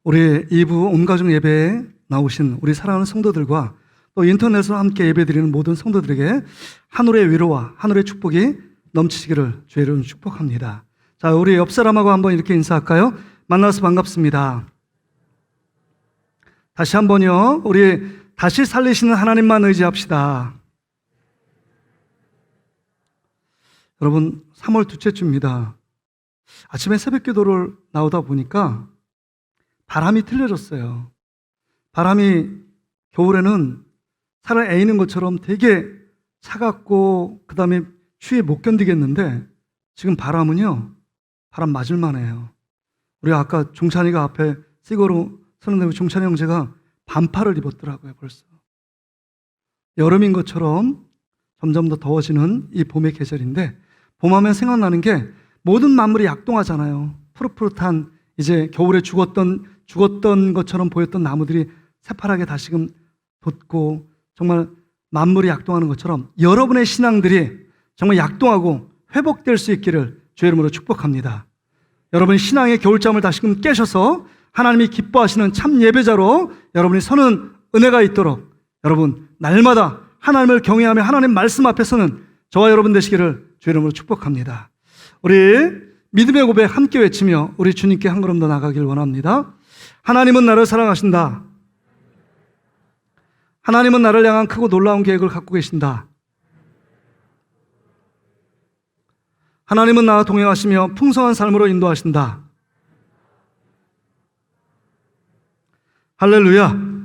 우리 2부 온가족 예배에 나오신 우리 사랑하는 성도들과 또 인터넷으로 함께 예배드리는 모든 성도들에게 하늘의 위로와 하늘의 축복이 넘치시기를 주의 이름으로 축복합니다. 자, 우리 옆 사람하고 한번 이렇게 인사할까요? 만나서 반갑습니다. 다시 한번요. 우리 다시 살리시는 하나님만 의지합시다. 여러분, 3월 둘째 주입니다. 아침에 새벽 기도를 나오다 보니까 바람이 틀려졌어요. 바람이 겨울에는 살을 에이는 것처럼 되게 차갑고 그 다음에 추위에 못 견디겠는데 지금 바람은요, 바람 맞을만 해요. 우리 아까 종찬이가 앞에 시거로 서는데 종찬이 형제가 반팔을 입었더라고요. 벌써 여름인 것처럼 점점 더 더워지는 이 봄의 계절인데, 봄하면 생각나는 게 모든 만물이 약동하잖아요. 푸릇푸릇한 이제 겨울에 죽었던 것처럼 보였던 나무들이 새파랗게 다시금 돋고 정말 만물이 약동하는 것처럼 여러분의 신앙들이 정말 약동하고 회복될 수 있기를 주의 이름으로 축복합니다. 여러분 신앙의 겨울잠을 다시금 깨셔서 하나님이 기뻐하시는 참 예배자로 여러분이 서는 은혜가 있도록 여러분 날마다 하나님을 경외하며 하나님 말씀 앞에 서는 저와 여러분 되시기를 주의 이름으로 축복합니다. 우리 믿음의 고백 함께 외치며 우리 주님께 한 걸음 더 나가길 원합니다. 하나님은 나를 사랑하신다. 하나님은 나를 향한 크고 놀라운 계획을 갖고 계신다. 하나님은 나와 동행하시며 풍성한 삶으로 인도하신다. 할렐루야.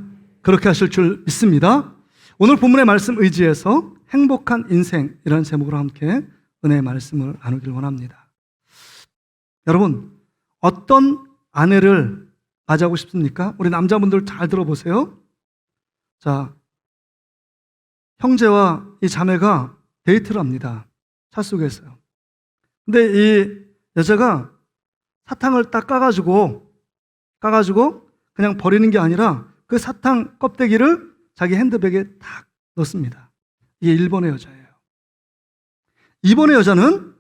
그렇게 하실 줄 믿습니다. 오늘 본문의 말씀 의지해서 행복한 인생이라는 제목으로 함께 은혜의 말씀을 나누길 원합니다. 여러분, 어떤 아내를 맞이하고 싶습니까? 우리 남자분들 잘 들어보세요. 자, 형제와 이 자매가 데이트를 합니다. 차 속에서요. 근데 이 여자가 사탕을 딱 까가지고 그냥 버리는 게 아니라 그 사탕 껍데기를 자기 핸드백에 딱 넣습니다. 이게 1번의 여자예요. 2번의 여자는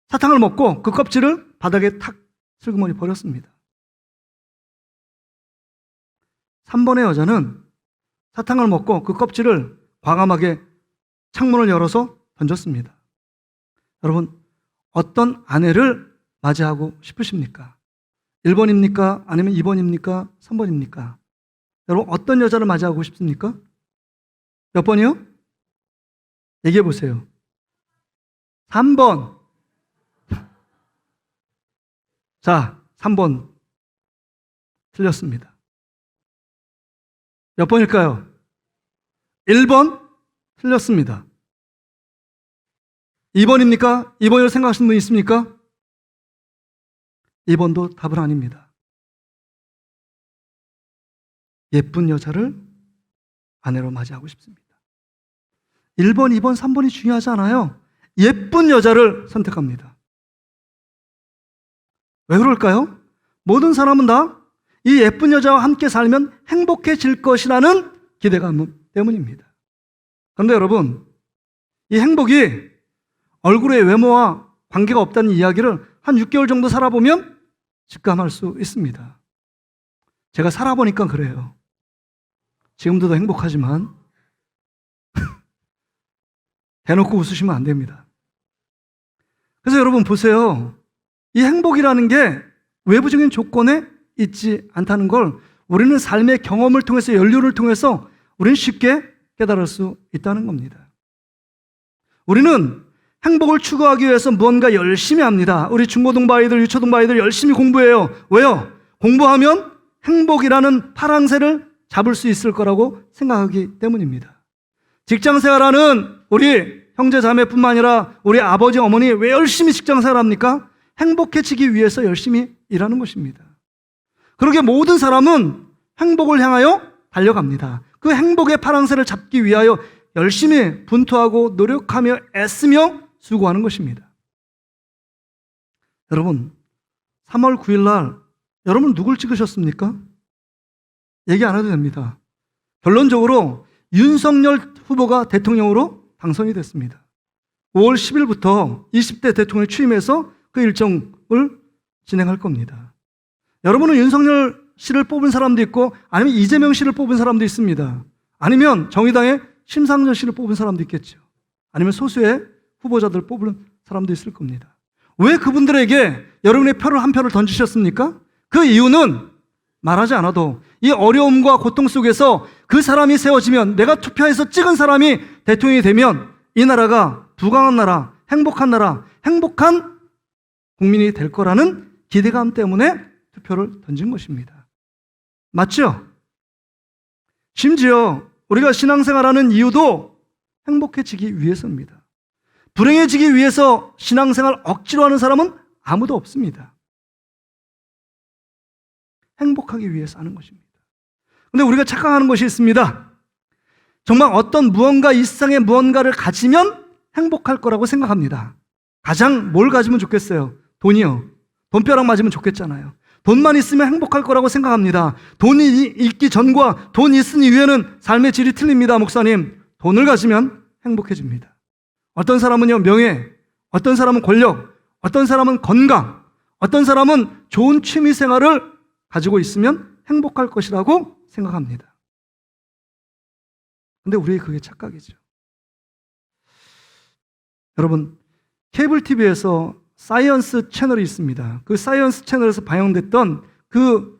사탕을 먹고 그 껍질을 바닥에 탁 슬그머니 버렸습니다. 3번의 여자는 사탕을 먹고 그 껍질을 과감하게 창문을 열어서 던졌습니다. 여러분, 어떤 아내를 맞이하고 싶으십니까? 1번입니까? 아니면 2번입니까? 3번입니까? 여러분, 어떤 여자를 맞이하고 싶습니까? 몇 번이요? 얘기해 보세요. 3번. 자, 3번 틀렸습니다. 몇 번일까요? 1번 틀렸습니다. 2번입니까? 2번이라고 생각하시는 분 있습니까? 2번도 답은 아닙니다. 예쁜 여자를 아내로 맞이하고 싶습니다. 1번, 2번, 3번이 중요하지 않아요. 예쁜 여자를 선택합니다. 왜 그럴까요? 모든 사람은 다 이 예쁜 여자와 함께 살면 행복해질 것이라는 기대감 때문입니다. 그런데 여러분, 이 행복이 얼굴의 외모와 관계가 없다는 이야기를 한 6개월 정도 살아보면 직감할 수 있습니다. 제가 살아보니까 그래요. 지금도 더 행복하지만 대놓고 웃으시면 안 됩니다. 그래서 여러분 보세요. 이 행복이라는 게 외부적인 조건에 있지 않다는 걸 우리는 삶의 경험을 통해서 연륜을 통해서 우리는 쉽게 깨달을 수 있다는 겁니다. 우리는 행복을 추구하기 위해서 무언가 열심히 합니다. 우리 중고등부 아이들, 유초등부 아이들 열심히 공부해요. 왜요? 공부하면 행복이라는 파랑새를 잡을 수 있을 거라고 생각하기 때문입니다. 직장생활하는 우리 형제 자매뿐만 아니라 우리 아버지 어머니 왜 열심히 직장생활합니까? 행복해지기 위해서 열심히 일하는 것입니다. 그렇게 모든 사람은 행복을 향하여 달려갑니다. 그 행복의 파랑새를 잡기 위하여 열심히 분투하고 노력하며 애쓰며 수고하는 것입니다. 여러분, 3월 9일 날 여러분 누굴 찍으셨습니까? 얘기 안 해도 됩니다. 결론적으로 윤석열 후보가 대통령으로 당선이 됐습니다. 5월 10일부터 20대 대통령 취임해서 그 일정을 진행할 겁니다. 여러분은 윤석열 씨를 뽑은 사람도 있고, 아니면 이재명 씨를 뽑은 사람도 있습니다. 아니면 정의당의 심상정 씨를 뽑은 사람도 있겠죠. 아니면 소수의 후보자들 뽑은 사람도 있을 겁니다. 왜 그분들에게 여러분의 표를 한 표를 던지셨습니까? 그 이유는 말하지 않아도 이 어려움과 고통 속에서 그 사람이 세워지면, 내가 투표해서 찍은 사람이 대통령이 되면 이 나라가 부강한 나라, 행복한 국민이 될 거라는 기대감 때문에 투표를 던진 것입니다. 맞죠? 심지어 우리가 신앙생활하는 이유도 행복해지기 위해서입니다. 불행해지기 위해서 신앙생활 억지로 하는 사람은 아무도 없습니다. 행복하기 위해서 하는 것입니다. 근데 우리가 착각하는 것이 있습니다. 정말 어떤 무언가, 이 세상에 무언가를 가지면 행복할 거라고 생각합니다. 가장 뭘 가지면 좋겠어요? 돈이요. 돈벼락 맞으면 좋겠잖아요. 돈만 있으면 행복할 거라고 생각합니다. 돈이 있기 전과 돈 있은 이후에는 삶의 질이 틀립니다. 목사님, 돈을 가지면 행복해집니다. 어떤 사람은요, 명예, 어떤 사람은 권력, 어떤 사람은 건강, 어떤 사람은 좋은 취미 생활을 가지고 있으면 행복할 것이라고 생각합니다. 근데 우리의 그게 착각이죠. 여러분, 케이블 TV에서 사이언스 채널이 있습니다. 그 사이언스 채널에서 방영됐던 그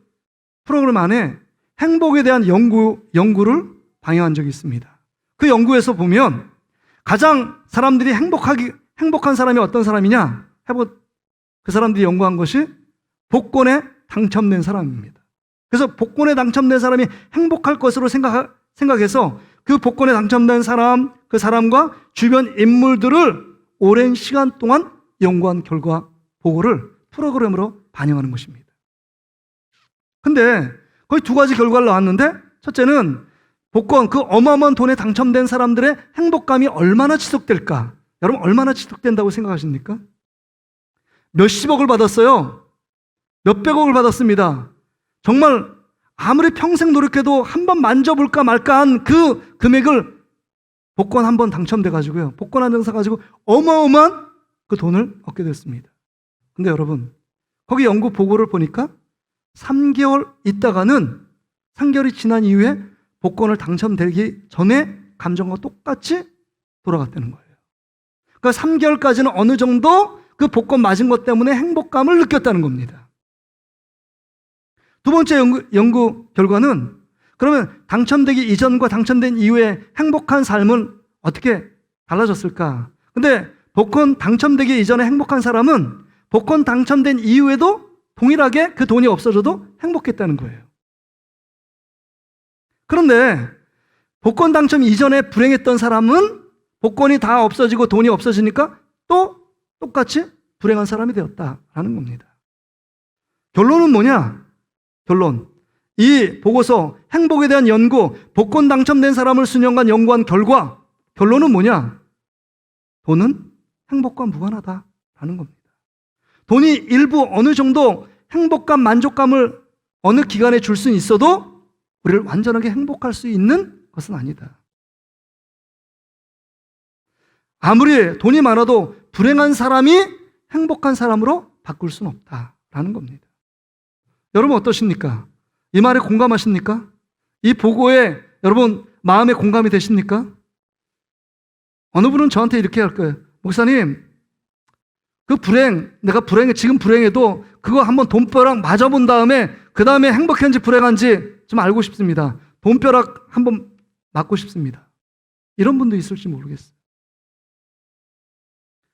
프로그램 안에 행복에 대한 연구를 방영한 적이 있습니다. 그 연구에서 보면 가장 사람들이 행복한 사람이 어떤 사람이냐? 그 사람들이 연구한 것이 복권에 당첨된 사람입니다. 그래서 복권에 당첨된 사람이 행복할 것으로 생각해서 그 복권에 당첨된 사람, 그 사람과 주변 인물들을 오랜 시간 동안 연구한 결과 보고를 프로그램으로 반영하는 것입니다. 근데 거의 두 가지 결과를 나왔는데, 첫째는 복권, 그 어마어마한 돈에 당첨된 사람들의 행복감이 얼마나 지속될까? 여러분, 얼마나 지속된다고 생각하십니까? 몇십억을 받았어요. 몇백억을 받았습니다. 정말 아무리 평생 노력해도 한번 만져볼까 말까 한 그 금액을 복권 한 번 당첨돼가지고요, 복권 한 장 사가지고 어마어마한 그 돈을 얻게 됐습니다. 근데 여러분, 거기 연구 보고를 보니까 3개월 있다가는, 3개월이 지난 이후에 복권을 당첨되기 전에 감정과 똑같이 돌아갔다는 거예요. 그러니까 3개월까지는 어느 정도 그 복권 맞은 것 때문에 행복감을 느꼈다는 겁니다. 두 번째 연구 결과는, 그러면 당첨되기 이전과 당첨된 이후에 행복한 삶은 어떻게 달라졌을까? 근데 복권 당첨되기 이전에 행복한 사람은 복권 당첨된 이후에도 동일하게 그 돈이 없어져도 행복했다는 거예요. 그런데 복권 당첨 이전에 불행했던 사람은 복권이 다 없어지고 돈이 없어지니까 또 똑같이 불행한 사람이 되었다라는 겁니다. 결론은 뭐냐? 결론. 이 보고서, 행복에 대한 연구, 복권 당첨된 사람을 수년간 연구한 결과, 결론은 뭐냐? 돈은 행복과 무관하다라는 겁니다. 돈이 일부 어느 정도 행복감, 만족감을 어느 기간에 줄 수는 있어도 우리를 완전하게 행복할 수 있는 것은 아니다. 아무리 돈이 많아도 불행한 사람이 행복한 사람으로 바꿀 수는 없다라는 겁니다. 여러분 어떠십니까? 이 말에 공감하십니까? 이 보고에 여러분 마음에 공감이 되십니까? 어느 분은 저한테 이렇게 할 거예요. 목사님, 그 내가 지금 불행해도 그거 한번 돈벼락 맞아본 다음에 그 다음에 행복한지 불행한지 좀 알고 싶습니다. 돈벼락 한번 맞고 싶습니다. 이런 분도 있을지 모르겠어요.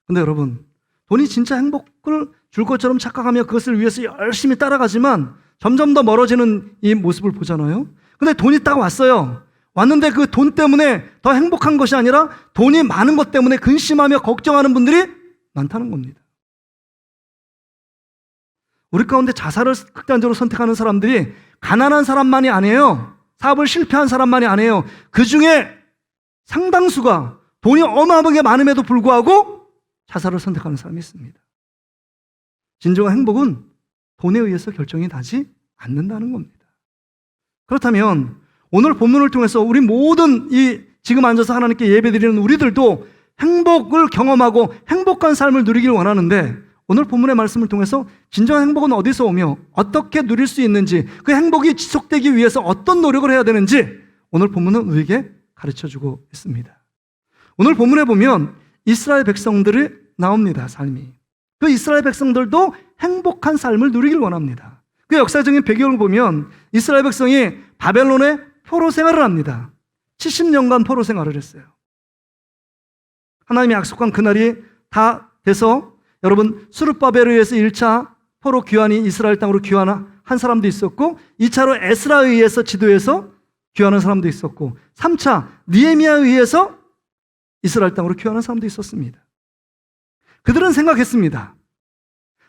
근데 여러분, 돈이 진짜 행복을 줄 것처럼 착각하며 그것을 위해서 열심히 따라가지만 점점 더 멀어지는 이 모습을 보잖아요. 근데 돈이 딱 왔어요. 왔는데 그 돈 때문에 더 행복한 것이 아니라 돈이 많은 것 때문에 근심하며 걱정하는 분들이 많다는 겁니다. 우리 가운데 자살을 극단적으로 선택하는 사람들이 가난한 사람만이 아니에요. 사업을 실패한 사람만이 아니에요. 그 중에 상당수가 돈이 어마어마하게 많음에도 불구하고 자살을 선택하는 사람이 있습니다. 진정한 행복은 돈에 의해서 결정이 나지 않는다는 겁니다. 그렇다면 오늘 본문을 통해서 우리 모든 지금 앉아서 하나님께 예배드리는 우리들도 행복을 경험하고 행복한 삶을 누리길 원하는데 오늘 본문의 말씀을 통해서 진정한 행복은 어디서 오며 어떻게 누릴 수 있는지, 그 행복이 지속되기 위해서 어떤 노력을 해야 되는지 오늘 본문은 우리에게 가르쳐주고 있습니다. 오늘 본문에 보면 이스라엘 백성들이 나옵니다. 삶이. 그 이스라엘 백성들도 행복한 삶을 누리길 원합니다. 그 역사적인 배경을 보면 이스라엘 백성이 바벨론의 포로 생활을 합니다. 70년간 포로 생활을 했어요. 하나님이 약속한 그날이 다 돼서 여러분, 스룹바벨에 의해서 1차 포로 귀환이 이스라엘 땅으로 귀환한 사람도 있었고, 2차로 에스라에 의해서 지도해서 귀환한 사람도 있었고, 3차 느헤미야에 의해서 이스라엘 땅으로 귀환한 사람도 있었습니다. 그들은 생각했습니다.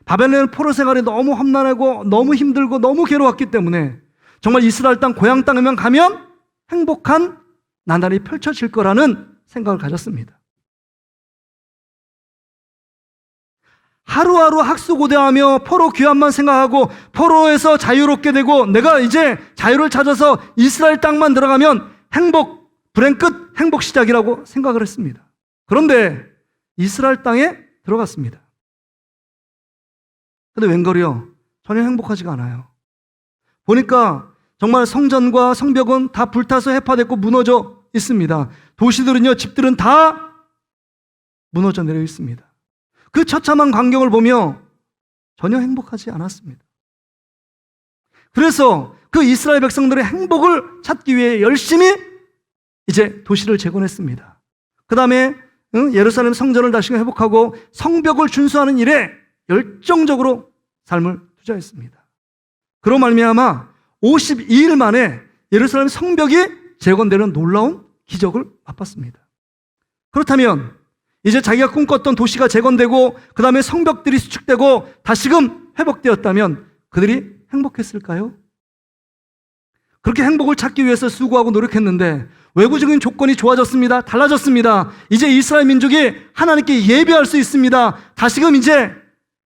바벨론 포로 생활이 너무 험난하고 너무 힘들고 너무 괴로웠기 때문에 정말 이스라엘 땅 고향 땅에만 가면 행복한 나날이 펼쳐질 거라는 생각을 가졌습니다. 하루하루 학수고대하며 포로 귀환만 생각하고 포로에서 자유롭게 되고 내가 이제 자유를 찾아서 이스라엘 땅만 들어가면 행복, 불행 끝, 행복 시작이라고 생각을 했습니다. 그런데 이스라엘 땅에 들어갔습니다. 근데 웬걸요? 전혀 행복하지가 않아요. 보니까 정말 성전과 성벽은 다 불타서 해파됐고 무너져 있습니다. 도시들은요, 집들은 다 무너져 내려 있습니다. 그 처참한 광경을 보며 전혀 행복하지 않았습니다. 그래서 그 이스라엘 백성들의 행복을 찾기 위해 열심히 이제 도시를 재건했습니다. 그 다음에 예루살렘 성전을 다시 회복하고 성벽을 준수하는 일에 열정적으로 삶을 투자했습니다. 그로 말미암아 52일 만에 예루살렘 성벽이 재건되는 놀라운 기적을 맛봤습니다. 그렇다면 이제 자기가 꿈꿨던 도시가 재건되고 그 다음에 성벽들이 수축되고 다시금 회복되었다면 그들이 행복했을까요? 그렇게 행복을 찾기 위해서 수고하고 노력했는데 외부적인 조건이 좋아졌습니다. 달라졌습니다. 이제 이스라엘 민족이 하나님께 예배할 수 있습니다. 다시금 이제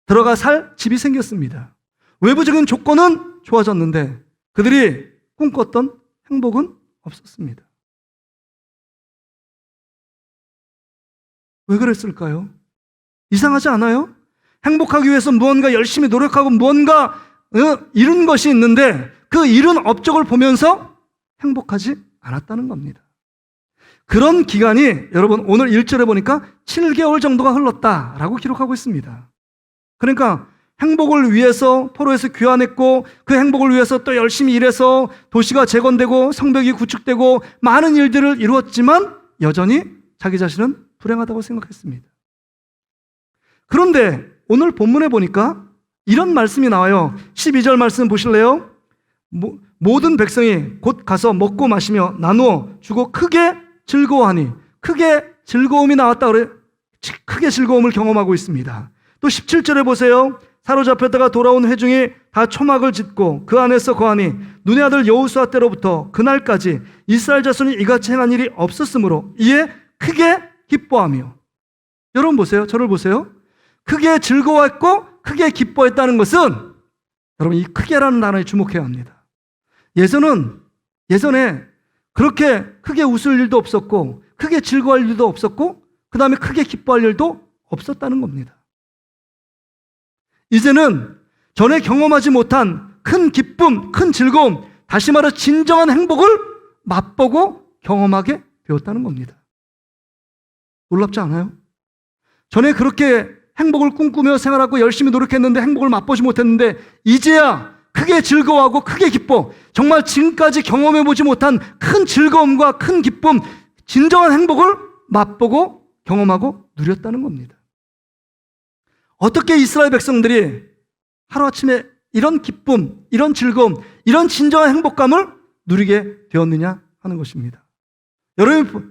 들어가 살 집이 생겼습니다. 외부적인 조건은 좋아졌는데 그들이 꿈꿨던 행복은 없었습니다. 왜 그랬을까요? 이상하지 않아요? 행복하기 위해서 무언가 열심히 노력하고 무언가 이룬 것이 있는데 그 이룬 업적을 보면서 행복하지 않았다는 겁니다. 그런 기간이 여러분 오늘 1절에 보니까 7개월 정도가 흘렀다라고 기록하고 있습니다. 그러니까 행복을 위해서 포로에서 귀환했고 그 행복을 위해서 또 열심히 일해서 도시가 재건되고 성벽이 구축되고 많은 일들을 이루었지만 여전히 자기 자신은 불행하다고 생각했습니다. 그런데 오늘 본문에 보니까 이런 말씀이 나와요. 12절 말씀 보실래요? 모든 백성이 곧 가서 먹고 마시며 나누어 주고 크게 즐거워하니, 크게 즐거움이 나왔다 그래. 크게 즐거움을 경험하고 있습니다. 또 17절에 보세요. 사로잡혔다가 돌아온 회중이 다 초막을 짓고 그 안에서 거하니 눈의 아들 여호수아 때로부터 그날까지 이스라엘 자손이 이같이 행한 일이 없었으므로 이에 크게 기뻐하며. 여러분 보세요. 저를 보세요. 크게 즐거워했고 크게 기뻐했다는 것은 여러분 이 크게라는 단어에 주목해야 합니다. 예전에 그렇게 크게 웃을 일도 없었고 크게 즐거워할 일도 없었고 그 다음에 크게 기뻐할 일도 없었다는 겁니다. 이제는 전에 경험하지 못한 큰 기쁨, 큰 즐거움, 다시 말해 진정한 행복을 맛보고 경험하게 되었다는 겁니다. 놀랍지 않아요? 전에 그렇게 행복을 꿈꾸며 생활하고 열심히 노력했는데 행복을 맛보지 못했는데 이제야 크게 즐거워하고 크게 기뻐, 정말 지금까지 경험해보지 못한 큰 즐거움과 큰 기쁨, 진정한 행복을 맛보고 경험하고 누렸다는 겁니다. 어떻게 이스라엘 백성들이 하루아침에 이런 기쁨, 이런 즐거움, 이런 진정한 행복감을 누리게 되었느냐 하는 것입니다. 여러분이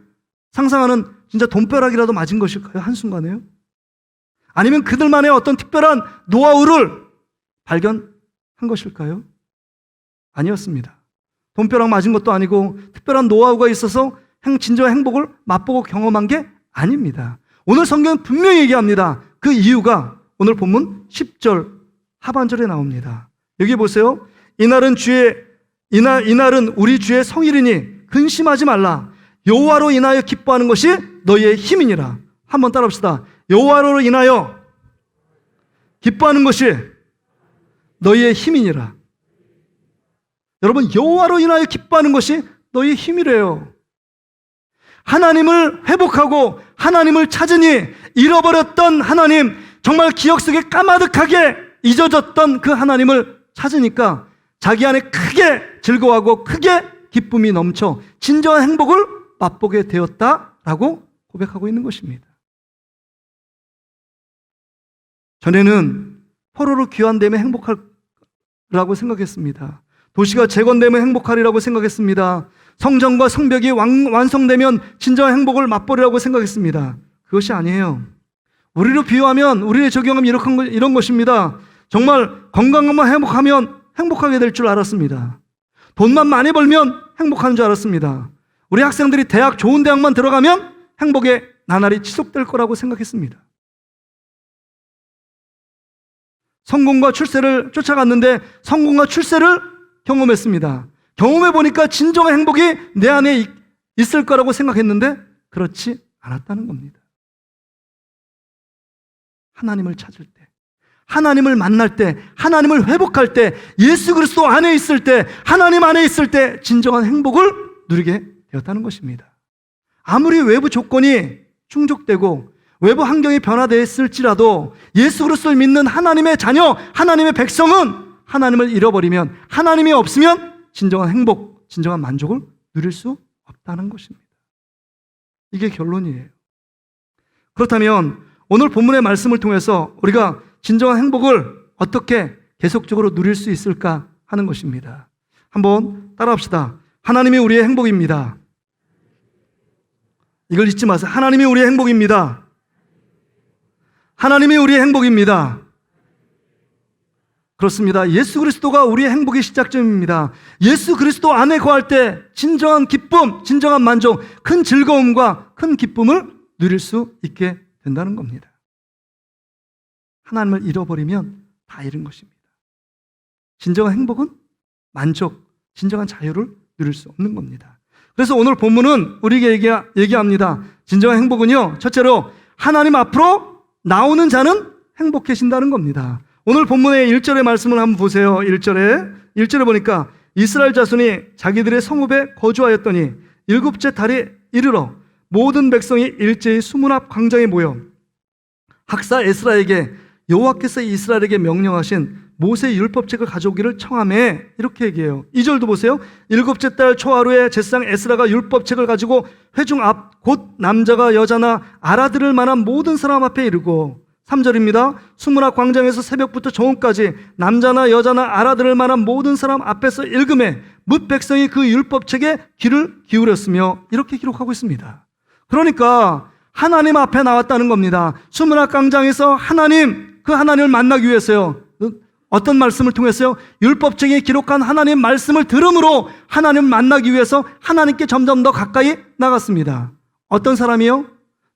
상상하는 진짜 돈벼락이라도 맞은 것일까요? 한순간에요? 아니면 그들만의 어떤 특별한 노하우를 발견한 것일까요? 아니었습니다. 돈벼락 맞은 것도 아니고 특별한 노하우가 있어서 진정한 행복을 맛보고 경험한 게 아닙니다. 오늘 성경은 분명히 얘기합니다. 그 이유가 오늘 본문 10절 하반절에 나옵니다. 여기 보세요. 이날은 우리 주의 성일이니 근심하지 말라. 여호와로 인하여 기뻐하는 것이 너희의 힘이니라. 한번 따라합시다. 여호와로 인하여 기뻐하는 것이 너희의 힘이니라. 여러분, 여호와로 인하여 기뻐하는 것이 너희의 힘이래요. 하나님을 회복하고 하나님을 찾으니 잃어버렸던 하나님, 정말 기억 속에 까마득하게 잊어졌던 그 하나님을 찾으니까 자기 안에 크게 즐거워하고 크게 기쁨이 넘쳐 진정한 행복을 맛보게 되었다라고 고백하고 있는 것입니다. 전에는 포로로 귀환되면 행복하리라고 생각했습니다. 도시가 재건되면 행복하리라고 생각했습니다. 성전과 성벽이 완성되면 진정한 행복을 맛보리라고 생각했습니다. 그것이 아니에요. 우리로 비유하면, 우리를 적용하면 이런 것입니다. 정말 건강만 행복하면 행복하게 될 줄 알았습니다. 돈만 많이 벌면 행복한 줄 알았습니다. 우리 학생들이 좋은 대학만 들어가면 행복의 나날이 지속될 거라고 생각했습니다. 성공과 출세를 쫓아갔는데 성공과 출세를 경험했습니다. 경험해보니까 진정한 행복이 내 안에 있을 거라고 생각했는데 그렇지 않았다는 겁니다. 하나님을 찾을 때, 하나님을 만날 때, 하나님을 회복할 때, 예수 그리스도 안에 있을 때, 하나님 안에 있을 때 진정한 행복을 누리게 되었다는 것입니다. 아무리 외부 조건이 충족되고 외부 환경이 변화됐을지라도 예수 그리스도를 믿는 하나님의 자녀, 하나님의 백성은 하나님을 잃어버리면, 하나님이 없으면 진정한 행복, 진정한 만족을 누릴 수 없다는 것입니다. 이게 결론이에요. 그렇다면 오늘 본문의 말씀을 통해서 우리가 진정한 행복을 어떻게 계속적으로 누릴 수 있을까 하는 것입니다. 한번 따라합시다. 하나님이 우리의 행복입니다. 이걸 잊지 마세요. 하나님이 우리의 행복입니다. 하나님이 우리의 행복입니다. 그렇습니다. 예수 그리스도가 우리의 행복의 시작점입니다. 예수 그리스도 안에 거할 때 진정한 기쁨, 진정한 만족, 큰 즐거움과 큰 기쁨을 누릴 수 있게 된다는 겁니다. 하나님을 잃어버리면 다 잃은 것입니다. 진정한 행복은 만족, 진정한 자유를 누릴 수 없는 겁니다. 그래서 오늘 본문은 우리에게 얘기합니다. 진정한 행복은요, 첫째로 하나님 앞으로 나오는 자는 행복해진다는 겁니다. 오늘 본문의 1절의 말씀을 한번 보세요. 1절에 보니까 이스라엘 자손이 자기들의 성읍에 거주하였더니 일곱째 달에 이르러 모든 백성이 일제히 수문 앞 광장에 모여 학사 에스라에게 여호와께서 이스라엘에게 명령하신 모세의 율법책을 가져오기를 청하매, 이렇게 얘기해요. 2절도 보세요. 일곱째 달 초하루에 제사장 에스라가 율법책을 가지고 회중 앞 곧 남자가 여자나 알아들을 만한 모든 사람 앞에 이르고, 3절입니다. 수문 앞 광장에서 새벽부터 정오까지 남자나 여자나 알아들을 만한 모든 사람 앞에서 읽음에 뭇 백성이 그 율법책에 귀를 기울였으며, 이렇게 기록하고 있습니다. 그러니까 하나님 앞에 나왔다는 겁니다. 수문 앞 광장에서 그 하나님을 만나기 위해서요. 어떤 말씀을 통해서요? 율법책에 기록한 하나님 말씀을 들음으로 하나님을 만나기 위해서 하나님께 점점 더 가까이 나갔습니다. 어떤 사람이요?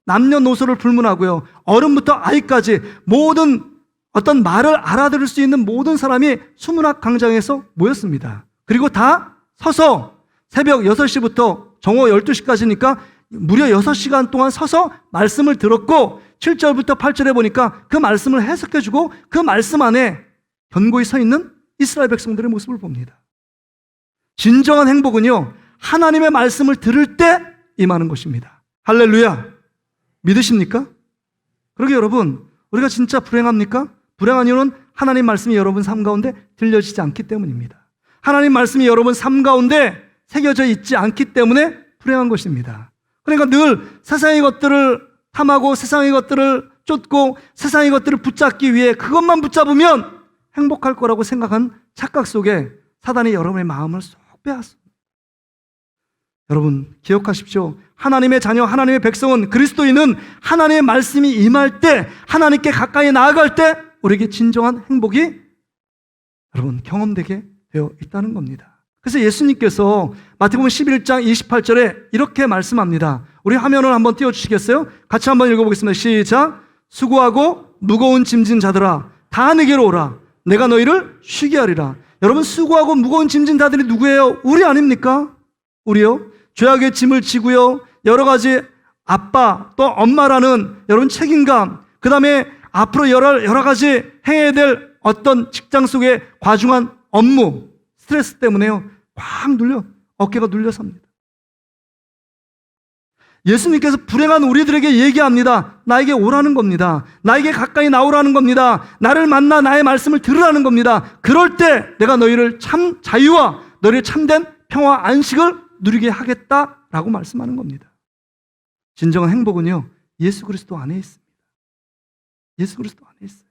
남녀노소를 불문하고요, 어른부터 아이까지 모든 어떤 말을 알아들을 수 있는 모든 사람이 수문 앞 광장에서 모였습니다. 그리고 다 서서 새벽 6시부터 정오 12시까지니까 무려 6시간 동안 서서 말씀을 들었고, 7절부터 8절에 보니까 그 말씀을 해석해주고 그 말씀 안에 견고히 서 있는 이스라엘 백성들의 모습을 봅니다. 진정한 행복은요, 하나님의 말씀을 들을 때 임하는 것입니다. 할렐루야! 믿으십니까? 그러게 여러분, 우리가 진짜 불행합니까? 불행한 이유는 하나님 말씀이 여러분 삶 가운데 들려지지 않기 때문입니다. 하나님 말씀이 여러분 삶 가운데 새겨져 있지 않기 때문에 불행한 것입니다. 그러니까 늘 세상의 것들을 탐하고 세상의 것들을 쫓고 세상의 것들을 붙잡기 위해 그것만 붙잡으면 행복할 거라고 생각한 착각 속에 사단이 여러분의 마음을 쏙 빼앗습니다. 여러분 기억하십시오. 하나님의 자녀, 하나님의 백성은 그리스도인은 하나님의 말씀이 임할 때, 하나님께 가까이 나아갈 때 우리에게 진정한 행복이 여러분 경험되게 되어 있다는 겁니다. 그래서 예수님께서 마태복음 11장 28절에 이렇게 말씀합니다. 우리 화면을 한번 띄워주시겠어요? 같이 한번 읽어보겠습니다. 시작. 수고하고 무거운 짐진 자들아 다 내게로 오라. 내가 너희를 쉬게 하리라. 여러분, 수고하고 무거운 짐진 자들이 누구예요? 우리 아닙니까? 우리요. 죄악의 짐을 지고요, 여러 가지 아빠 또 엄마라는 여러분 책임감, 그 다음에 앞으로 여러 가지 행해야 될 어떤 직장 속의 과중한 업무, 스트레스 때문에요. 꽉 어깨가 눌려 삽니다. 예수님께서 불행한 우리들에게 얘기합니다. 나에게 오라는 겁니다. 나에게 가까이 나오라는 겁니다. 나를 만나 나의 말씀을 들으라는 겁니다. 그럴 때 내가 너희를 참 자유와 너희를 참된 평화 안식을 누리게 하겠다라고 말씀하는 겁니다. 진정한 행복은요, 예수 그리스도 안에 있습니다. 예수 그리스도 안에 있어요.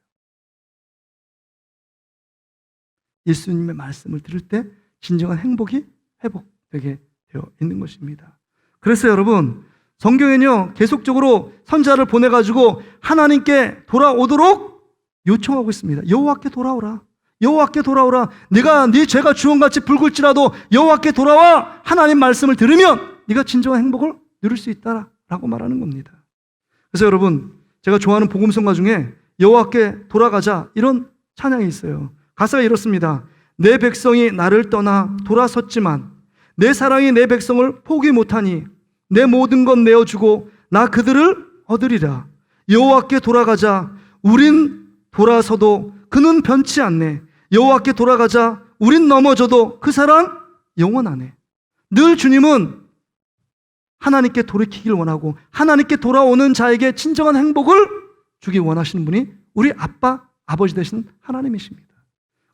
예수님의 말씀을 들을 때 진정한 행복이 회복되게 되어 있는 것입니다. 그래서 여러분, 성경에는요 계속적으로 선지자를 보내가지고 하나님께 돌아오도록 요청하고 있습니다. 여호와께 돌아오라. 여호와께 돌아오라. 네가 네 죄가 주홍같이 붉을지라도 여호와께 돌아와. 하나님 말씀을 들으면 네가 진정한 행복을 누릴 수 있다라고 말하는 겁니다. 그래서 여러분, 제가 좋아하는 복음성가 중에 여호와께 돌아가자 이런 찬양이 있어요. 가사가 이렇습니다. 내 백성이 나를 떠나 돌아섰지만 내 사랑이 내 백성을 포기 못하니 내 모든 것 내어주고 나 그들을 얻으리라. 여호와께 돌아가자. 우린 돌아서도 그는 변치 않네. 여호와께 돌아가자. 우린 넘어져도 그 사랑 영원하네. 늘 주님은 하나님께 돌이키길 원하고 하나님께 돌아오는 자에게 진정한 행복을 주기 원하시는 분이 우리 아버지 되신 하나님이십니다.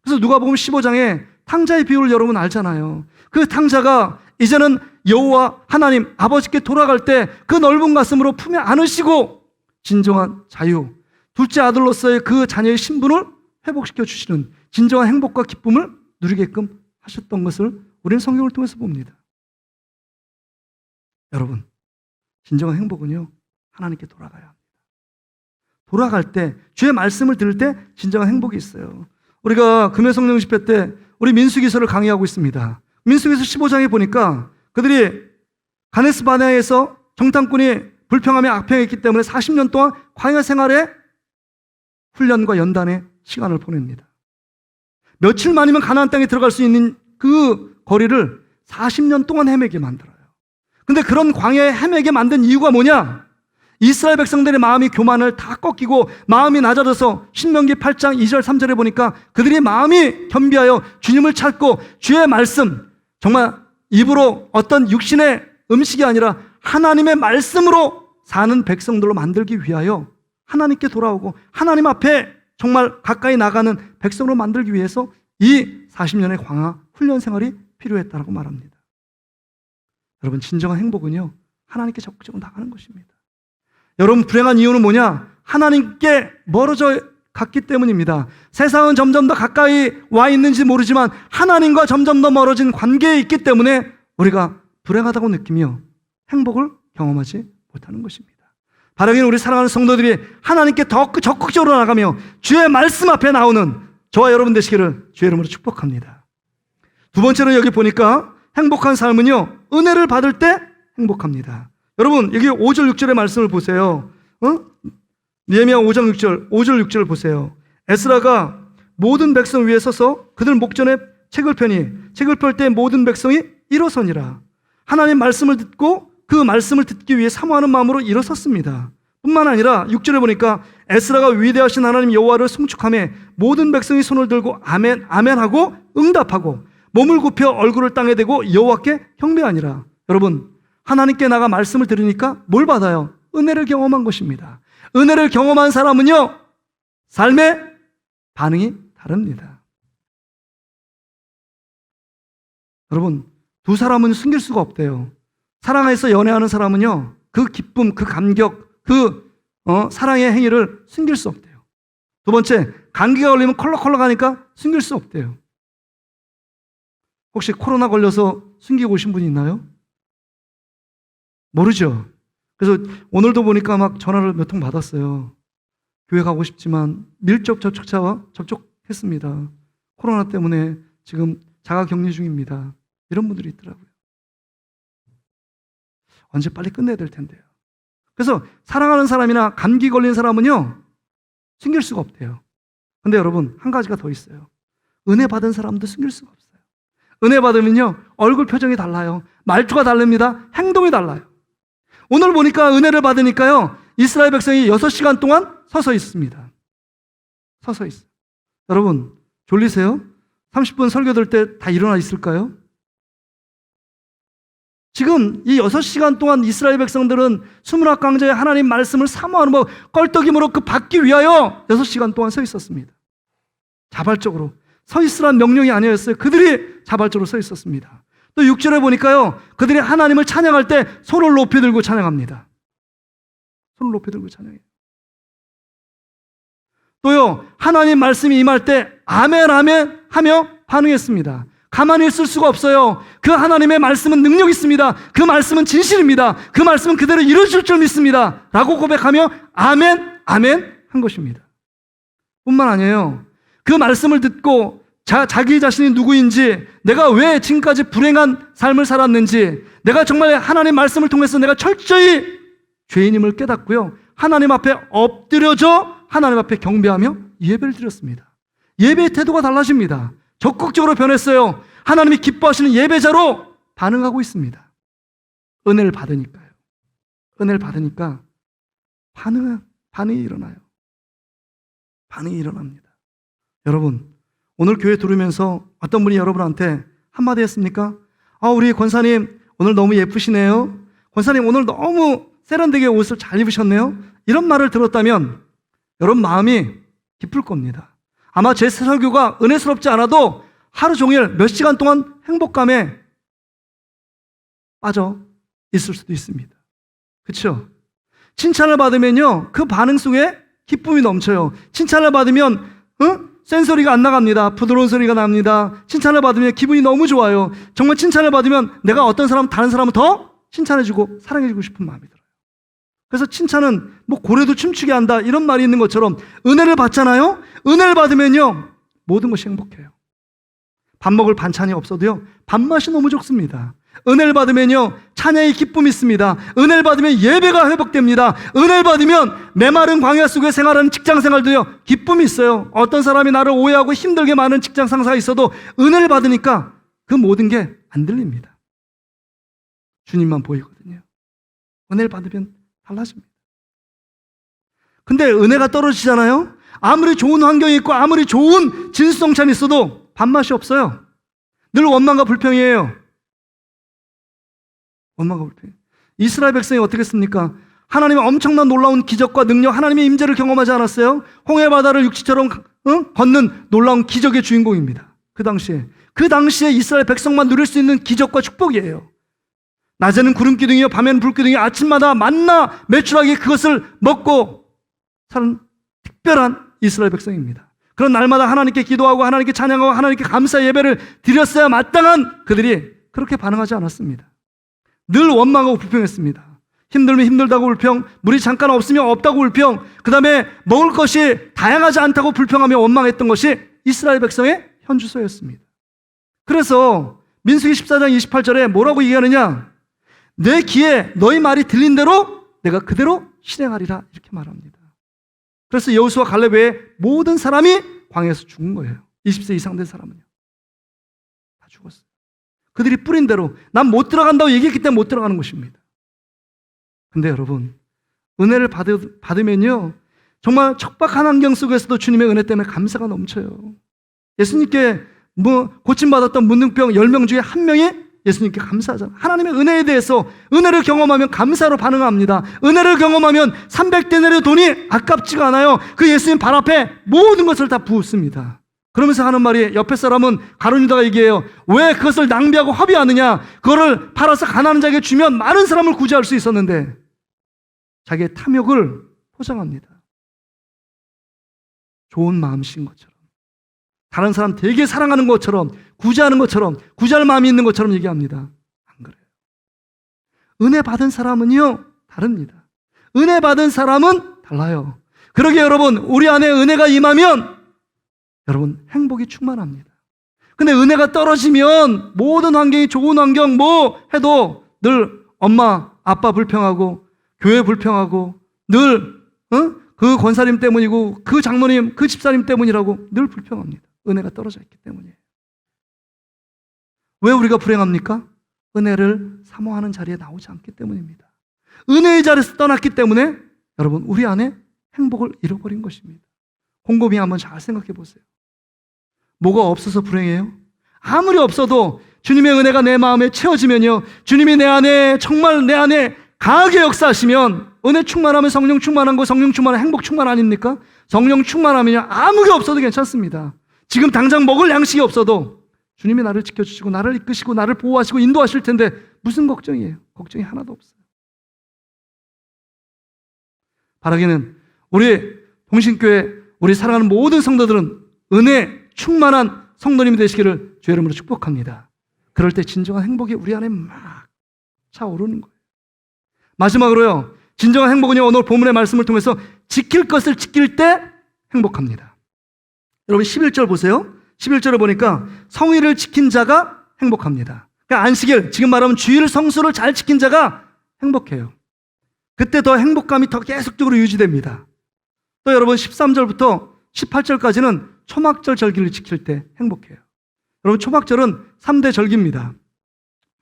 그래서 누가복음 15장에 탕자의 비유를 여러분 알잖아요. 그 탕자가 이제는 여호와 하나님 아버지께 돌아갈 때 그 넓은 가슴으로 품에 안으시고 진정한 자유, 둘째 아들로서의 그 자녀의 신분을 회복시켜 주시는 진정한 행복과 기쁨을 누리게끔 하셨던 것을 우리는 성경을 통해서 봅니다. 여러분, 진정한 행복은요 하나님께 돌아가야 합니다. 돌아갈 때, 주의 말씀을 들을 때 진정한 행복이 있어요. 우리가 금요성령 집회 때 우리 민수기서를 강의하고 있습니다. 민수기서 15장에 보니까 그들이 가데스 바네아에서 정탐꾼이 불평하며 악평했기 때문에 40년 동안 광야 생활에 훈련과 연단의 시간을 보냅니다. 며칠 만이면 가나안 땅에 들어갈 수 있는 그 거리를 40년 동안 헤매게 만들어요. 근데 그런 광야에 헤매게 만든 이유가 뭐냐? 이스라엘 백성들의 마음이 교만을 다 꺾이고 마음이 낮아져서 신명기 8장 2절 3절에 보니까 그들이 마음이 겸비하여 주님을 찾고 주의 말씀, 정말 입으로 어떤 육신의 음식이 아니라 하나님의 말씀으로 사는 백성들로 만들기 위하여 하나님께 돌아오고 하나님 앞에 정말 가까이 나가는 백성으로 만들기 위해서 이 40년의 광야 훈련 생활이 필요했다고 말합니다. 여러분, 진정한 행복은요 하나님께 적극적으로 나가는 것입니다. 여러분, 불행한 이유는 뭐냐? 하나님께 멀어져 갔기 때문입니다. 세상은 점점 더 가까이 와 있는지 모르지만 하나님과 점점 더 멀어진 관계에 있기 때문에 우리가 불행하다고 느끼며 행복을 경험하지 못하는 것입니다. 바라기는 우리 사랑하는 성도들이 하나님께 더 적극적으로 나가며 주의 말씀 앞에 나오는 저와 여러분 되시기를 주의 이름으로 축복합니다. 두 번째로 여기 보니까 행복한 삶은요 은혜를 받을 때 행복합니다. 여러분, 여기 5절 6절의 말씀을 보세요. 느헤미야 5장 6절 보세요. 에스라가 모든 백성 위에 서서 그들 목전에 책을 펴니 책을 펼 때 모든 백성이 일어서니라. 하나님 말씀을 듣고 그 말씀을 듣기 위해 사모하는 마음으로 일어섰습니다. 뿐만 아니라 6절에 보니까 에스라가 위대하신 하나님 여호와를 송축하며 모든 백성이 손을 들고 아멘 아멘 하고 응답하고 몸을 굽혀 얼굴을 땅에 대고 여호와께 경배하니라. 여러분, 하나님께 나가 말씀을 들으니까 뭘 받아요? 은혜를 경험한 것입니다. 은혜를 경험한 사람은요 삶의 반응이 다릅니다. 여러분, 두 사람은 숨길 수가 없대요. 사랑해서 연애하는 사람은요 그 기쁨, 그 감격, 그 사랑의 행위를 숨길 수 없대요. 두 번째, 감기가 걸리면 컬럭컬럭하니까 숨길 수 없대요. 혹시 코로나 걸려서 숨기고 오신 분이 있나요? 모르죠. 그래서 오늘도 보니까 막 전화를 몇 통 받았어요. 교회 가고 싶지만 밀접 접촉자와 접촉했습니다. 코로나 때문에 지금 자가 격리 중입니다. 이런 분들이 있더라고요. 언제 빨리 끝내야 될 텐데요. 그래서 사랑하는 사람이나 감기 걸린 사람은요 숨길 수가 없대요. 근데 여러분, 한 가지가 더 있어요. 은혜 받은 사람도 숨길 수가 없어요. 은혜 받으면요 얼굴 표정이 달라요. 말투가 다릅니다. 행동이 달라요. 오늘 보니까 은혜를 받으니까요 이스라엘 백성이 6시간 동안 서서 있습니다. 서서 있어요. 여러분, 졸리세요? 30분 설교 들 때 다 일어나 있을까요? 지금 이 6시간 동안 이스라엘 백성들은 수문학 강좌에 하나님 말씀을 사모하는 법, 껄떡임으로 그 받기 위하여 6시간 동안 서 있었습니다. 자발적으로. 서 있으란 명령이 아니었어요. 그들이 자발적으로 서 있었습니다. 또 6절에 보니까요, 그들이 하나님을 찬양할 때 손을 높이 들고 찬양합니다. 손을 높이 들고 찬양해요. 또요, 하나님 말씀이 임할 때 아멘 아멘 하며 반응했습니다. 가만히 있을 수가 없어요. 그 하나님의 말씀은 능력 있습니다. 그 말씀은 진실입니다. 그 말씀은 그대로 이루어질 줄 믿습니다. 라고 고백하며 아멘 아멘 한 것입니다. 뿐만 아니에요. 그 말씀을 듣고 자기 자신이 누구인지, 내가 왜 지금까지 불행한 삶을 살았는지, 내가 정말 하나님 말씀을 통해서 내가 철저히 죄인임을 깨닫고요, 하나님 앞에 엎드려져 하나님 앞에 경배하며 예배를 드렸습니다. 예배의 태도가 달라집니다. 적극적으로 변했어요. 하나님이 기뻐하시는 예배자로 반응하고 있습니다. 은혜를 받으니까요. 은혜를 받으니까 반응이 일어나요. 반응이 일어납니다. 여러분, 오늘 교회 들으면서 어떤 분이 여러분한테 한마디 했습니까? 우리 권사님 오늘 너무 예쁘시네요. 권사님 오늘 너무 세련되게 옷을 잘 입으셨네요. 이런 말을 들었다면 여러분 마음이 기쁠 겁니다. 아마 제 설교가 은혜스럽지 않아도 하루 종일 몇 시간 동안 행복감에 빠져 있을 수도 있습니다. 그렇죠? 칭찬을 받으면요, 그 반응 속에 기쁨이 넘쳐요. 칭찬을 받으면 센 소리가 안 나갑니다. 부드러운 소리가 납니다. 칭찬을 받으면 기분이 너무 좋아요. 정말 칭찬을 받으면 내가 어떤 사람, 다른 사람은 더 칭찬해주고 사랑해주고 싶은 마음이 들어요. 그래서 칭찬은 뭐 고래도 춤추게 한다 이런 말이 있는 것처럼 은혜를 받잖아요. 은혜를 받으면요, 모든 것이 행복해요. 밥 먹을 반찬이 없어도요, 밥맛이 너무 좋습니다. 은혜를 받으면요, 찬양의 기쁨이 있습니다. 은혜를 받으면 예배가 회복됩니다. 은혜를 받으면 메마른 광야 속에 생활하는 직장 생활도요, 기쁨이 있어요. 어떤 사람이 나를 오해하고 힘들게 많은 직장 상사가 있어도 은혜를 받으니까 그 모든 게 안 들립니다. 주님만 보이거든요. 은혜를 받으면 달라집니다. 근데 은혜가 떨어지잖아요. 아무리 좋은 환경이 있고 아무리 좋은 진수성찬이 있어도 밥맛이 없어요. 늘 원망과 불평이에요. 원망과 불평. 이스라엘 백성이 어떻게 했습니까? 하나님의 엄청난 놀라운 기적과 능력, 하나님의 임재를 경험하지 않았어요? 홍해 바다를 육지처럼 걷는 놀라운 기적의 주인공입니다. 그 당시에 이스라엘 백성만 누릴 수 있는 기적과 축복이에요. 낮에는 구름 기둥이요, 밤에는 불 기둥이, 아침마다 만나 매출하게 그것을 먹고 사는 특별한 이스라엘 백성입니다. 그런 날마다 하나님께 기도하고 하나님께 찬양하고 하나님께 감사 예배를 드렸어야 마땅한 그들이 그렇게 반응하지 않았습니다. 늘 원망하고 불평했습니다. 힘들면 힘들다고 불평, 물이 잠깐 없으면 없다고 불평, 그 다음에 먹을 것이 다양하지 않다고 불평하며 원망했던 것이 이스라엘 백성의 현주소였습니다. 그래서 민수기 14장 28절에 뭐라고 얘기하느냐? 내 귀에 너희 말이 들린 대로 내가 그대로 실행하리라, 이렇게 말합니다. 그래서 여호수아 갈렙 외에 모든 사람이 광야에서 죽은 거예요. 20세 이상 된 사람은요, 다 죽었어요. 그들이 뿌린 대로 난 못 들어간다고 얘기했기 때문에 못 들어가는 것입니다. 근데 여러분, 은혜를 받으면요, 정말 척박한 환경 속에서도 주님의 은혜 때문에 감사가 넘쳐요. 예수님께 고침받았던 문둥병 10명 중에 1명이 예수님께 감사하잖아요. 하나님의 은혜에 대해서, 은혜를 경험하면 감사로 반응합니다. 은혜를 경험하면 300데나리온 돈이 아깝지가 않아요. 그 예수님 발 앞에 모든 것을 다 부었습니다. 그러면서 하는 말이, 옆에 사람은 가룟 유다가 얘기해요. 왜 그것을 낭비하고 허비하느냐? 그거를 팔아서 가난한 자에게 주면 많은 사람을 구제할 수 있었는데 자기의 탐욕을 포장합니다. 좋은 마음씨인 것처럼, 다른 사람 되게 사랑하는 것처럼, 구제하는 것처럼, 구제할 마음이 있는 것처럼 얘기합니다. 안 그래요. 은혜 받은 사람은요, 다릅니다. 은혜 받은 사람은 달라요. 그러게 여러분, 우리 안에 은혜가 임하면 여러분 행복이 충만합니다. 근데 은혜가 떨어지면 모든 환경이 좋은 환경 뭐 해도 늘 엄마, 아빠 불평하고 교회 불평하고 늘 그 권사님 때문이고 그 장로님, 그 집사님 때문이라고 늘 불평합니다. 은혜가 떨어져 있기 때문이에요. 왜 우리가 불행합니까? 은혜를 사모하는 자리에 나오지 않기 때문입니다. 은혜의 자리에서 떠났기 때문에 여러분 우리 안에 행복을 잃어버린 것입니다. 곰곰이 한번 잘 생각해 보세요. 뭐가 없어서 불행해요? 아무리 없어도 주님의 은혜가 내 마음에 채워지면요, 주님이 내 안에, 정말 내 안에 강하게 역사하시면, 은혜 충만하면 성령 충만한 거, 성령 충만한 행복 충만 아닙니까? 성령 충만하면요, 아무 게 없어도 괜찮습니다. 지금 당장 먹을 양식이 없어도 주님이 나를 지켜주시고 나를 이끄시고 나를 보호하시고 인도하실 텐데 무슨 걱정이에요? 걱정이 하나도 없어요. 바라기는 우리 동신교회, 우리 사랑하는 모든 성도들은 은혜 충만한 성도님이 되시기를 주의 이름으로 축복합니다. 그럴 때 진정한 행복이 우리 안에 막 차오르는 거예요. 마지막으로요, 진정한 행복은요, 오늘 본문의 말씀을 통해서 지킬 것을 지킬 때 행복합니다. 여러분 11절 보세요. 11절을 보니까 성의를 지킨 자가 행복합니다. 그러니까 안식일, 지금 말하면 주일 성수를 잘 지킨 자가 행복해요. 그때 더 행복감이 더 계속적으로 유지됩니다. 또 여러분 13절부터 18절까지는 초막절 절기를 지킬 때 행복해요. 여러분 초막절은 3대 절기입니다.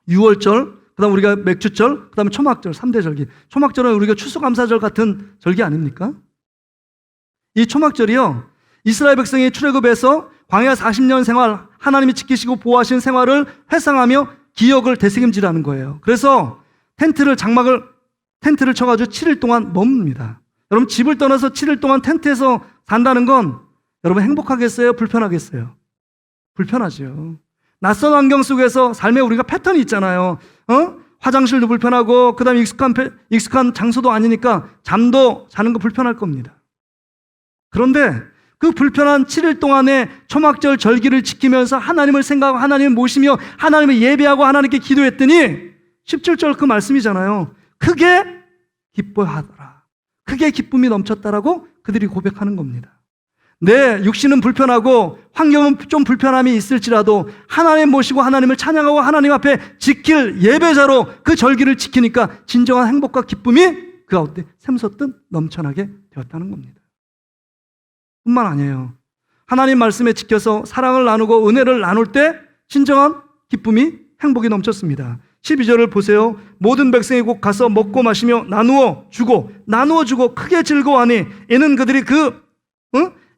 6월절, 그 다음 우리가 맥주절, 그 다음에 초막절, 3대 절기. 초막절은 우리가 추수감사절 같은 절기 아닙니까? 이 초막절이요, 이스라엘 백성이 출애굽에서 광야 40년 생활, 하나님이 지키시고 보호하신 생활을 회상하며 기억을 되새김질하는 거예요. 그래서 텐트를 쳐가지고 7일 동안 머뭅니다. 여러분 집을 떠나서 7일 동안 텐트에서 산다는 건 여러분 행복하겠어요? 불편하겠어요? 불편하죠. 낯선 환경 속에서 삶에 우리가 패턴이 있잖아요. 화장실도 불편하고, 그 다음에 익숙한 장소도 아니니까 잠도 자는 거 불편할 겁니다. 그런데 그 불편한 7일 동안의 초막절 절기를 지키면서 하나님을 생각하고 하나님을 모시며 하나님을 예배하고 하나님께 기도했더니 17절 그 말씀이잖아요. 크게 기뻐하더라. 크게 기쁨이 넘쳤다라고 그들이 고백하는 겁니다. 내 육신은 불편하고 환경은 좀 불편함이 있을지라도 하나님 모시고 하나님을 찬양하고 하나님 앞에 지킬 예배자로 그 절기를 지키니까 진정한 행복과 기쁨이 그 가운데 샘솟듯 넘쳐나게 되었다는 겁니다. 뿐만 아니에요. 하나님 말씀에 지켜서 사랑을 나누고 은혜를 나눌 때 진정한 기쁨이, 행복이 넘쳤습니다. 12절을 보세요. 모든 백성이 곧 가서 먹고 마시며 나누어 주고 크게 즐거워하니 이는 그들이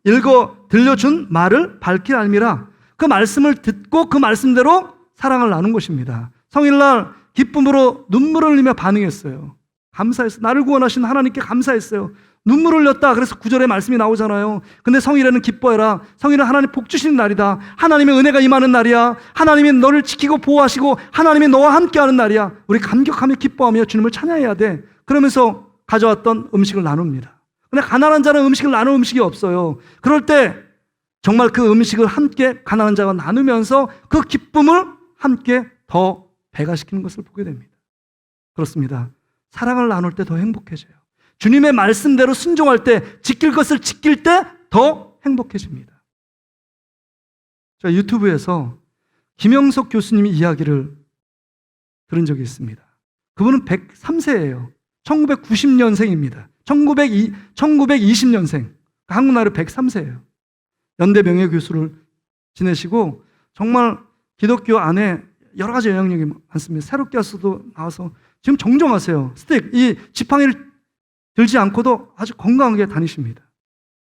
읽어 들려준 말을 밝히 알미라. 그 말씀을 듣고 그 말씀대로 사랑을 나눈 것입니다. 성일날 기쁨으로 눈물을 흘리며 반응했어요. 감사했어요. 나를 구원하신 하나님께 감사했어요. 눈물을 흘렸다. 그래서 9절에 말씀이 나오잖아요. 근데 성일에는 기뻐해라. 성일은 하나님 복 주시는 날이다. 하나님의 은혜가 임하는 날이야. 하나님이 너를 지키고 보호하시고 하나님이 너와 함께하는 날이야. 우리 감격하며 기뻐하며 주님을 찬양해야 돼. 그러면서 가져왔던 음식을 나눕니다. 근데 가난한 자는 음식을 나눌 음식이 없어요. 그럴 때 정말 그 음식을 함께 가난한 자가 나누면서 그 기쁨을 함께 더 배가시키는 것을 보게 됩니다. 그렇습니다. 사랑을 나눌 때 더 행복해져요. 주님의 말씀대로 순종할 때, 지킬 것을 지킬 때 더 행복해집니다. 제가 유튜브에서 김영석 교수님의 이야기를 들은 적이 있습니다. 그분은 103세예요. 1990년생입니다. 1920년생. 한국 나이로 103세예요. 연대 명예교수를 지내시고 정말 기독교 안에 여러 가지 영향력이 많습니다. 새롭게 와서도 나와서 지금 정정하세요. 스틱, 이 지팡이를 들지 않고도 아주 건강하게 다니십니다.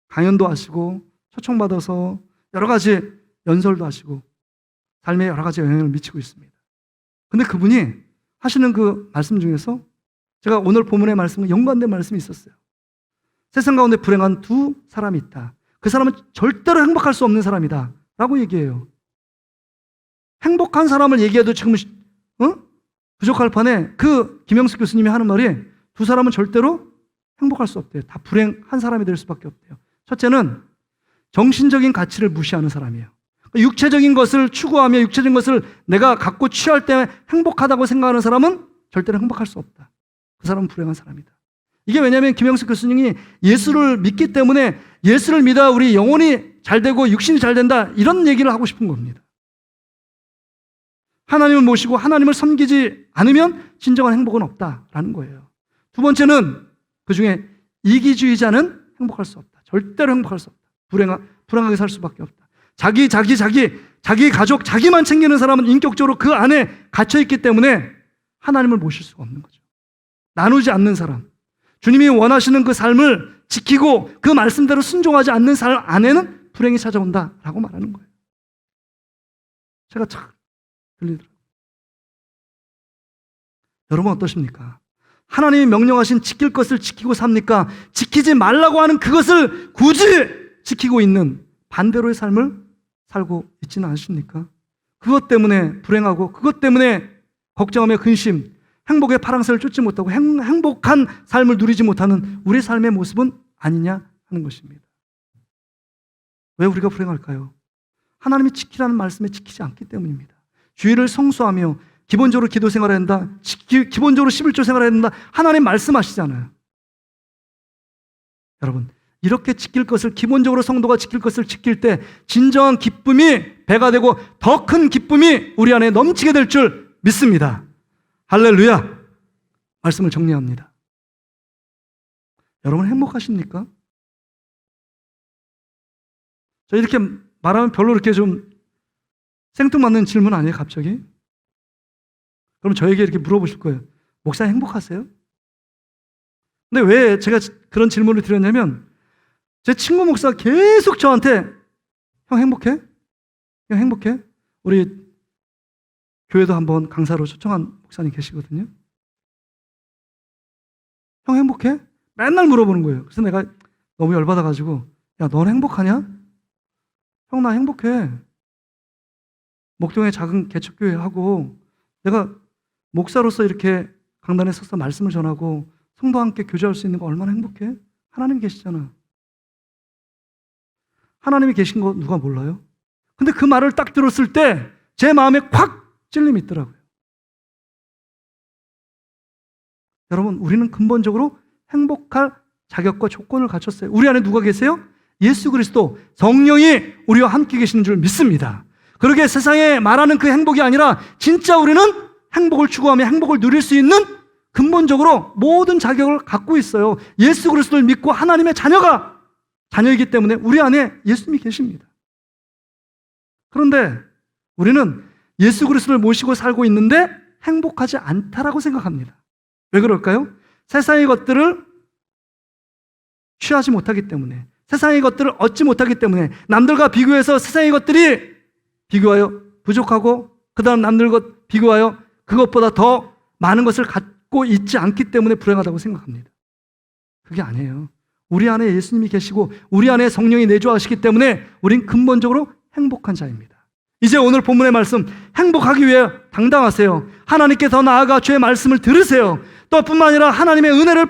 강연도 하시고 초청받아서 여러 가지 연설도 하시고 삶에 여러 가지 영향을 미치고 있습니다. 근데 그분이 하시는 그 말씀 중에서 제가 오늘 본문의 말씀과 연관된 말씀이 있었어요. 세상 가운데 불행한 두 사람이 있다. 그 사람은 절대로 행복할 수 없는 사람이다 라고 얘기해요. 행복한 사람을 얘기해도 지금 부족할 판에 그 김영숙 교수님이 하는 말이 두 사람은 절대로 행복할 수 없대요. 다 불행한 사람이 될 수밖에 없대요. 첫째는 정신적인 가치를 무시하는 사람이에요. 육체적인 것을 추구하며 육체적인 것을 내가 갖고 취할 때 행복하다고 생각하는 사람은 절대로 행복할 수 없다. 그 사람은 불행한 사람이다. 이게 왜냐하면 김영숙 교수님이 예수를 믿기 때문에 예수를 믿어야 우리 영혼이 잘 되고 육신이 잘 된다, 이런 얘기를 하고 싶은 겁니다. 하나님을 모시고 하나님을 섬기지 않으면 진정한 행복은 없다라는 거예요. 두 번째는 그 중에 이기주의자는 행복할 수 없다. 절대로 행복할 수 없다. 불행하게 살 수밖에 없다. 자기 가족, 자기만 챙기는 사람은 인격적으로 그 안에 갇혀있기 때문에 하나님을 모실 수가 없는 거죠. 나누지 않는 사람, 주님이 원하시는 그 삶을 지키고 그 말씀대로 순종하지 않는 삶 안에는 불행이 찾아온다라고 말하는 거예요. 새가 착 들리더라고요. 여러분 어떠십니까? 하나님이 명령하신 지킬 것을 지키고 삽니까? 지키지 말라고 하는 그것을 굳이 지키고 있는 반대로의 삶을 살고 있지는 않으십니까? 그것 때문에 불행하고 그것 때문에 걱정하며 근심, 행복의 파랑새를 쫓지 못하고 행복한 삶을 누리지 못하는 우리의 삶의 모습은 아니냐 하는 것입니다. 왜 우리가 불행할까요? 하나님이 지키라는 말씀에 지키지 않기 때문입니다. 주의를 성수하며 기본적으로 기도 생활해야 된다. 기본적으로 11조 생활해야 된다. 하나님 말씀하시잖아요. 여러분, 이렇게 지킬 것을, 기본적으로 성도가 지킬 것을 지킬 때 진정한 기쁨이 배가 되고 더 큰 기쁨이 우리 안에 넘치게 될 줄 믿습니다. 할렐루야. 말씀을 정리합니다. 여러분 행복하십니까? 저 이렇게 말하면 별로 이렇게 좀 생뚱맞는 질문 아니에요, 갑자기? 그럼 저에게 이렇게 물어보실 거예요. 목사님 행복하세요? 근데 왜 제가 그런 질문을 드렸냐면, 제 친구 목사가 계속 저한테 형 행복해? 형 행복해? 우리 교회도 한번 강사로 초청한 목사님 계시거든요. 형 행복해? 맨날 물어보는 거예요. 그래서 내가 너무 열받아가지고, 야, 넌 행복하냐? 형, 나 행복해. 목동에 작은 개척교회 하고, 내가 목사로서 이렇게 강단에 서서 말씀을 전하고 성도와 함께 교제할 수 있는 거 얼마나 행복해? 하나님 계시잖아. 하나님이 계신 거 누가 몰라요? 근데 그 말을 딱 들었을 때 제 마음에 콱 찔림이 있더라고요. 여러분, 우리는 근본적으로 행복할 자격과 조건을 갖췄어요. 우리 안에 누가 계세요? 예수 그리스도, 성령이 우리와 함께 계시는 줄 믿습니다. 그러게 세상에 말하는 그 행복이 아니라 진짜 우리는 행복을 추구하며 행복을 누릴 수 있는 근본적으로 모든 자격을 갖고 있어요. 예수 그리스도를 믿고 하나님의 자녀이기 때문에 우리 안에 예수님이 계십니다. 그런데 우리는 예수 그리스도를 모시고 살고 있는데 행복하지 않다라고 생각합니다. 왜 그럴까요? 세상의 것들을 취하지 못하기 때문에, 세상의 것들을 얻지 못하기 때문에, 남들과 비교해서 세상의 것들이 비교하여 부족하고 그 다음 남들 것 비교하여 그것보다 더 많은 것을 갖고 있지 않기 때문에 불행하다고 생각합니다. 그게 아니에요. 우리 안에 예수님이 계시고 우리 안에 성령이 내주하시기 때문에 우린 근본적으로 행복한 자입니다. 이제 오늘 본문의 말씀, 행복하기 위해 당당하세요. 하나님께 더 나아가 주의 말씀을 들으세요. 또 뿐만 아니라 하나님의 은혜를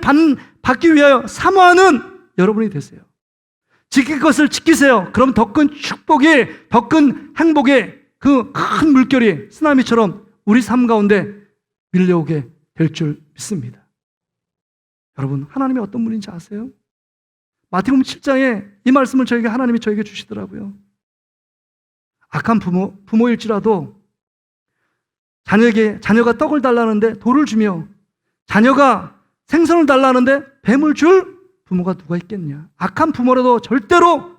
받기 위하여 사모하는 여러분이 되세요. 지킬 것을 지키세요. 그럼 더 큰 축복이, 더 큰 행복의 그 큰 물결이 쓰나미처럼 우리 삶 가운데 밀려오게 될 줄 믿습니다. 여러분, 하나님이 어떤 분인지 아세요? 마태복음 7장에 이 말씀을 하나님이 저에게 주시더라고요. 악한 부모일지라도 자녀가 떡을 달라는데 돌을 주며, 자녀가 생선을 달라는데 뱀을 줄 부모가 누가 있겠냐. 악한 부모라도 절대로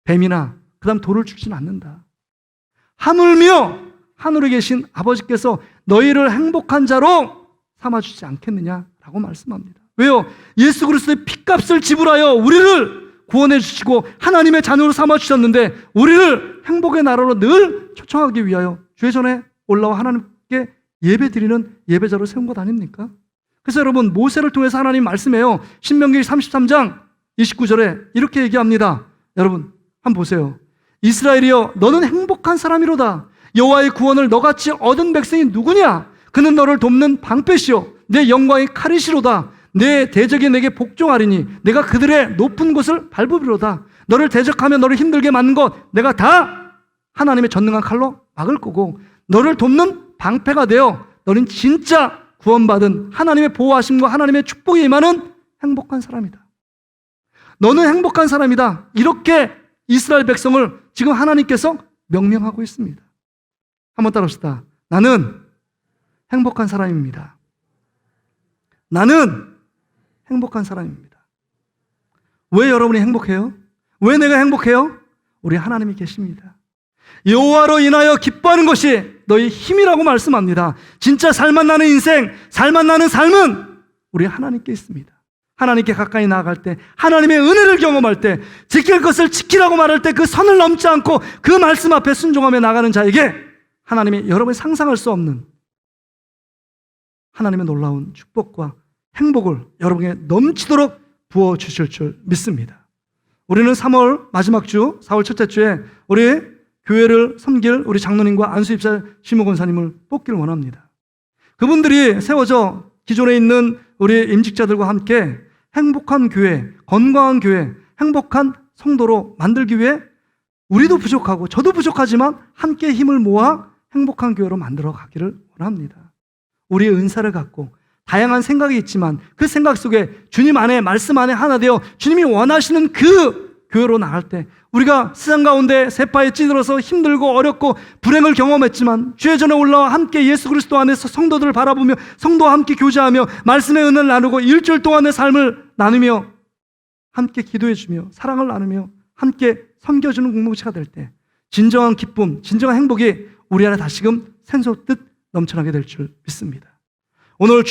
뱀이나 그 다음 돌을 주지는 않는다. 하물며 하늘에 계신 아버지께서 너희를 행복한 자로 삼아주지 않겠느냐라고 말씀합니다. 왜요? 예수 그리스도의 피값을 지불하여 우리를 구원해 주시고 하나님의 자녀로 삼아주셨는데 우리를 행복의 나라로 늘 초청하기 위하여 주의 전에 올라와 하나님께 예배드리는 예배자로 세운 것 아닙니까? 그래서 여러분, 모세를 통해서 하나님 말씀해요. 신명기 33장 29절에 이렇게 얘기합니다. 여러분 한번 보세요. 이스라엘이여, 너는 행복한 사람이로다. 여호와의 구원을 너같이 얻은 백성이 누구냐? 그는 너를 돕는 방패시오, 내 영광의 칼이시로다. 내 대적이 내게 복종하리니 내가 그들의 높은 곳을 밟으리로다. 너를 대적하며 너를 힘들게 만든 것 내가 다 하나님의 전능한 칼로 막을 거고, 너를 돕는 방패가 되어 너는 진짜 구원받은 하나님의 보호하심과 하나님의 축복이 임하는 행복한 사람이다. 너는 행복한 사람이다. 이렇게 이스라엘 백성을 지금 하나님께서 명명하고 있습니다. 한번 따라합시다. 나는 행복한 사람입니다. 나는 행복한 사람입니다. 왜 여러분이 행복해요? 왜 내가 행복해요? 우리 하나님이 계십니다. 여호와로 인하여 기뻐하는 것이 너희 힘이라고 말씀합니다. 진짜 살맛나는 인생, 살맛나는 삶은 우리 하나님께 있습니다. 하나님께 가까이 나아갈 때, 하나님의 은혜를 경험할 때, 지킬 것을 지키라고 말할 때 그 선을 넘지 않고 그 말씀 앞에 순종하며 나가는 자에게 하나님이 여러분이 상상할 수 없는 하나님의 놀라운 축복과 행복을 여러분에게 넘치도록 부어주실 줄 믿습니다. 우리는 3월 마지막 주, 4월 첫째 주에 우리 교회를 섬길 우리 장로님과 안수입사 심호 권사님을 뽑기를 원합니다. 그분들이 세워져 기존에 있는 우리 임직자들과 함께 행복한 교회, 건강한 교회, 행복한 성도로 만들기 위해 우리도 부족하고 저도 부족하지만 함께 힘을 모아 행복한 교회로 만들어 가기를 원합니다. 우리의 은사를 갖고 다양한 생각이 있지만 그 생각 속에 주님 안에 말씀 안에 하나 되어 주님이 원하시는 그 교회로 나갈 때 우리가 세상 가운데 세파에 찌들어서 힘들고 어렵고 불행을 경험했지만 주의 전에 올라와 함께 예수 그리스도 안에서 성도들을 바라보며 성도와 함께 교제하며 말씀의 은혜를 나누고 일주일 동안의 삶을 나누며 함께 기도해주며 사랑을 나누며 함께 섬겨주는 공동체가 될 때 진정한 기쁨, 진정한 행복이 우리 안에 다시금 샘솟듯 넘쳐나게 될 줄 믿습니다. 오늘